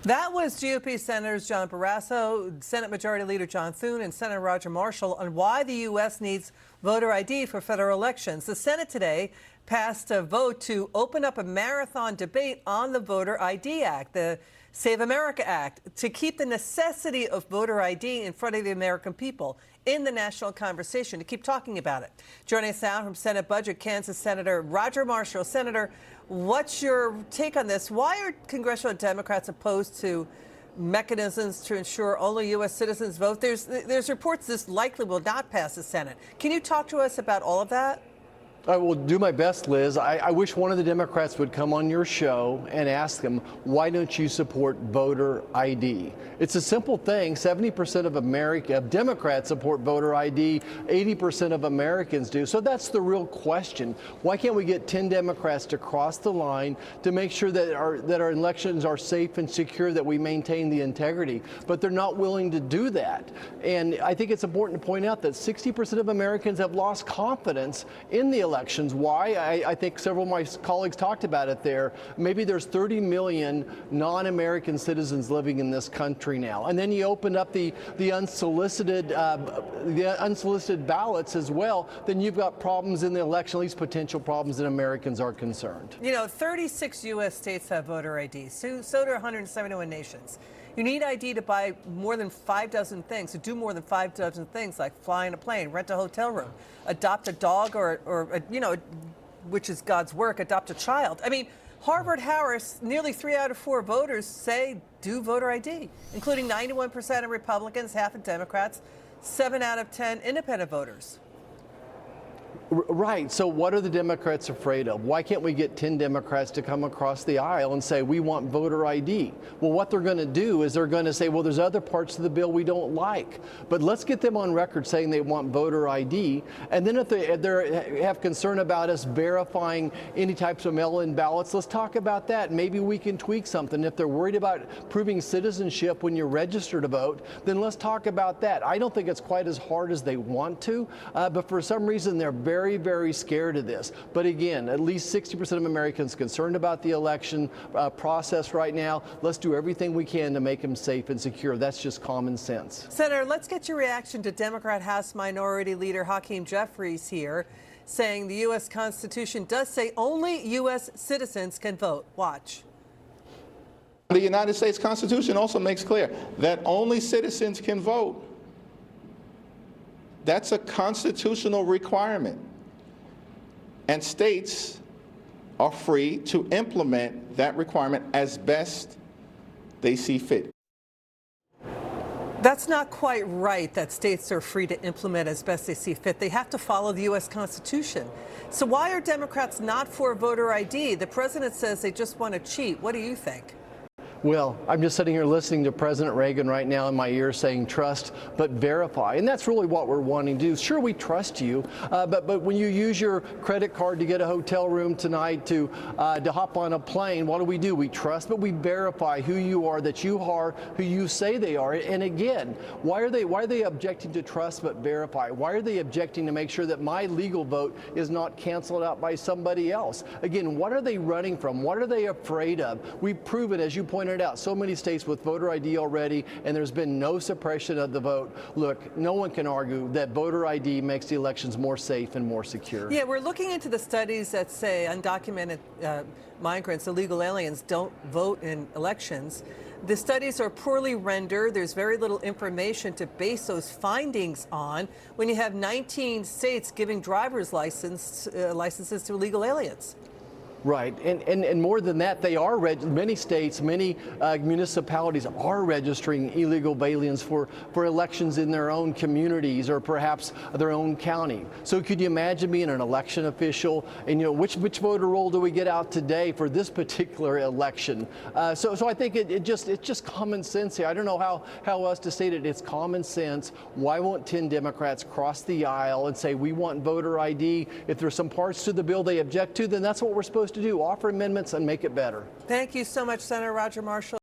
That was GOP Senators John Barrasso, Senate Majority Leader John Thune, and Senator Roger Marshall on why the U.S. needs voter ID for federal elections. The Senate today passed a vote to open up a marathon debate on the Voter ID Act, the Save America Act, to keep the necessity of voter ID in front of the American people in the national conversation, to keep talking about it. Joining us now from Senate Budget, Kansas Senator Roger Marshall. Senator, what's your take on this? Why are congressional Democrats opposed to mechanisms to ensure only U.S. citizens vote? There's reports this likely will not pass the Senate. Can you talk to us about all of that? I will do my best, Liz. I wish one of the Democrats would come on your show and ask them, why don't you support voter ID? It's a simple thing. 70% of Democrats support voter ID. 80% of Americans do. So that's the real question. Why can't we get 10 Democrats to cross the line to make sure that our elections are safe and secure, that we maintain the integrity? But they're not willing to do that. And I think it's important to point out that 60% of Americans have lost confidence in the elections. Why? I think several of my colleagues talked about it there. Maybe there's 30 million non-American citizens living in this country now. And then you open up the unsolicited ballots as well, then you've got problems in the election, at least potential problems, that Americans are concerned. You know, 36 U.S. states have voter ID, so do 171 nations. You need ID to buy more than 6 things, to do more than 6 things, like fly in a plane, rent a hotel room, adopt a dog, or you know, which is God's work, adopt a child. I mean, Harvard-Harris, nearly 3 out of 4 voters say do voter ID, including 91% of Republicans, half of Democrats, 7 out of 10 independent voters. Right. So what are the Democrats afraid of? Why can't we get 10 Democrats to come across the aisle and say, we want voter ID? Well, what they're going to do is they're going to say, well, there's other parts of the bill we don't like. But let's get them on record saying they want voter ID. And then if they have concern about us verifying any types of mail-in ballots, let's talk about that. Maybe we can tweak something. If they're worried about proving citizenship when you register to vote, then let's talk about that. I don't think it's quite as hard as they want to, but for some reason they're very, very scared of this. But again, at least 60% of Americans concerned about the election process right now. Let's do everything we can to make them safe and secure. That's just common sense. Senator, let's get your reaction to Democrat House Minority Leader Hakeem Jeffries here, saying the U.S. Constitution does say only U.S. citizens can vote. Watch. The United States Constitution also makes clear that only citizens can vote. That's a constitutional requirement. And states are free to implement that requirement as best they see fit. That's not quite right, that states are free to implement as best they see fit. They have to follow the U.S. Constitution. So why are Democrats not for voter ID? The president says they just want to cheat. What do you think? Well, I'm just sitting here listening to President Reagan right now in my ear saying trust but verify. And that's really what we're wanting to do. Sure, we trust you, but when you use your credit card to get a hotel room tonight, to hop on a plane, what do? We trust, but we verify who you are, that you are who you say they are. And again, why are they objecting to trust but verify? Why are they objecting to make sure that my legal vote is not canceled out by somebody else? Again, what are they running from? What are they afraid of? We've proven, as you pointed out, so many states with voter ID already, and there's been no suppression of the vote. Look, no one can argue that voter ID makes the elections more safe and more secure. Yeah, we're looking into the studies that say undocumented migrants, illegal aliens, don't vote in elections. The studies are poorly rendered. There's very little information to base those findings on when you have 19 states giving driver's licenses to illegal aliens. Right, and more than that, they are many states, many municipalities are registering illegal aliens for elections in their own communities or perhaps their own county. So could you imagine being an election official and, you know, which voter roll do we get out today for this particular election? So I think it's just common sense here. I don't know how else to state it. It's common sense. Why won't 10 Democrats cross the aisle and say we want voter ID? If there's some parts to the bill they object to, then that's what we're supposed to do, offer amendments and make it better. Thank you so much, Senator Roger Marshall.